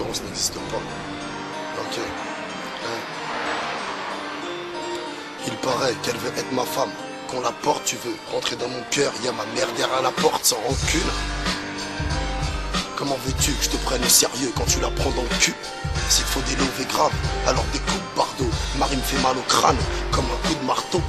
différence n'existe pas. Ok. Hein. Il paraît qu'elle veut être ma femme. Qu'on la porte, tu veux rentrer dans mon cœur. Y'a ma mère derrière la porte sans rancune. Comment veux-tu que je te prenne au sérieux quand tu la prends dans le cul? S'il faut des lovés graves, alors des coups de bardeau. Marie me fait mal au crâne, comme un coup de marteau.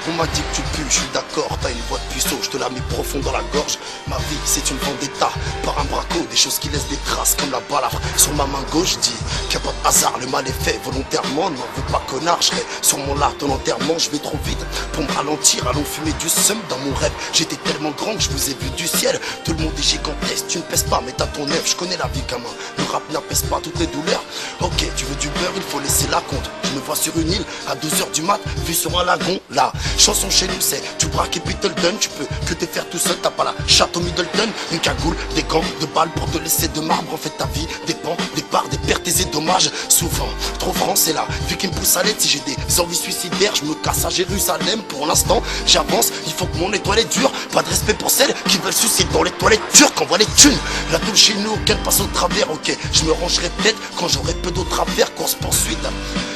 On m'a dit que tu pues, je suis d'accord, t'as une voix de puceau, je te la mets profond dans la gorge. Ma vie c'est une vendetta, par un braco, des choses qui laissent des traces comme la balafre sur ma main gauche. Dis qu'il n'y a pas de hasard, le mal est fait volontairement, n'en veux pas connard, je serai sûrement là ton enterrement. Je vais trop vite pour me ralentir, allons fumer du seum dans mon rêve. J'étais tellement grand que je vous ai vu du ciel, tout le monde est gigantesque, tu ne pèses pas mais t'as ton œuf. Je connais la vie comme un, le rap n'apaise pas toutes les douleurs. Ok, tu veux du beurre, il faut laisser la compte. Je me vois sur une île à 2h du mat, vu sur un lagon, là. Chanson chez nous c'est, tu braques et puis te le donnes. Tu peux que te faire tout seul, t'as pas la chatte au Middleton. Une cagoule, des gants, de balles pour te laisser de marbre. En fait ta vie dépend des parts, des pertes et des dommages. Souvent, trop franc c'est là, vu qu'il me pousse à l'aide. Si j'ai des envies suicidaires, je me casse à Jérusalem. Pour l'instant, j'avance, il faut que mon étoile dure. Pas de respect pour celles qui veulent suicider dans les toilettes turques. Envoie les thunes, la toule chez nous, aucun passe au travers. Ok, je me rangerai peut-être quand j'aurai peu d'autres affaires. Course poursuite,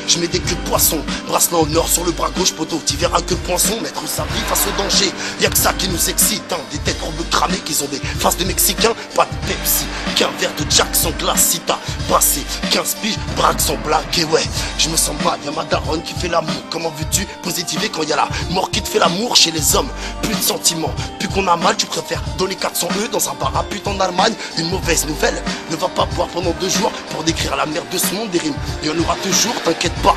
je mets des queues de poisson, bracelet en or sur le bras gauche, poteau. Tu verras que le poinçon, mettre sa vie face au danger. Y'a que ça qui nous excite, hein. Des têtes rondes cramées qui ont des faces de Mexicains. Pas de Pepsi, qu'un verre de Jack sans glace. Si t'as passé 15 piges, braque sans blague. Et ouais, je me sens mal, y'a ma daronne qui fait l'amour. Comment veux-tu positiver quand y'a la mort qui te fait l'amour? Chez les hommes, plus de sentiments, plus qu'on a mal. Tu préfères donner 400 € dans un bar à pute en Allemagne. Une mauvaise nouvelle, ne va pas boire pendant 2 jours pour décrire la merde de ce monde. Des rimes, il y en aura toujours, t'inquiète pas.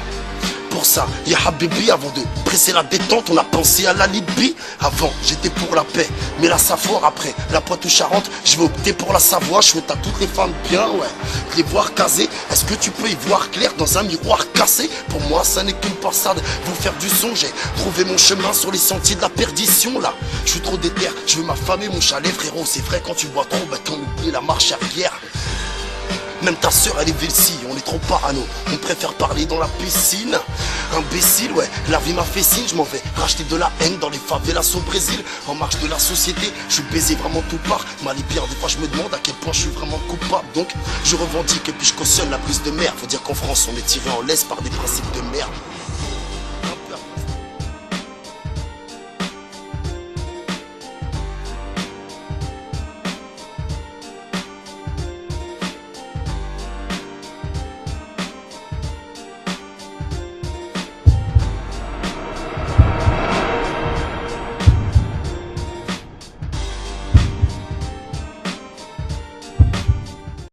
Pour ça, y'a Habibi, avant de presser la détente, on a pensé à la Libye. Avant, j'étais pour la paix, mais la Savoie, après la Poitou-Charentes, je vais opter pour la Savoie. Je souhaite à toutes les femmes bien, ouais, de les voir casées. Est-ce que tu peux y voir clair dans un miroir cassé? Pour moi, ça n'est qu'une passade, vous faire du son. J'ai trouvé mon chemin sur les sentiers de la perdition, là. Je suis trop déter, je veux m'affamer mon chalet, frérot. C'est vrai, quand tu bois trop, bah t'en oublies la marche arrière. Même ta sœur elle est Velsi, on est trop parano. On préfère parler dans la piscine. Imbécile, ouais, la vie m'a fait signe. Je m'en vais racheter de la haine dans les favelas au Brésil. En marche de la société, je suis baisé vraiment tout part. Ma libière, des fois je me demande à quel point je suis vraiment coupable. Donc je revendique et puis je cautionne la prise de mer. Faut dire qu'en France on est tiré en laisse par des principes de merde.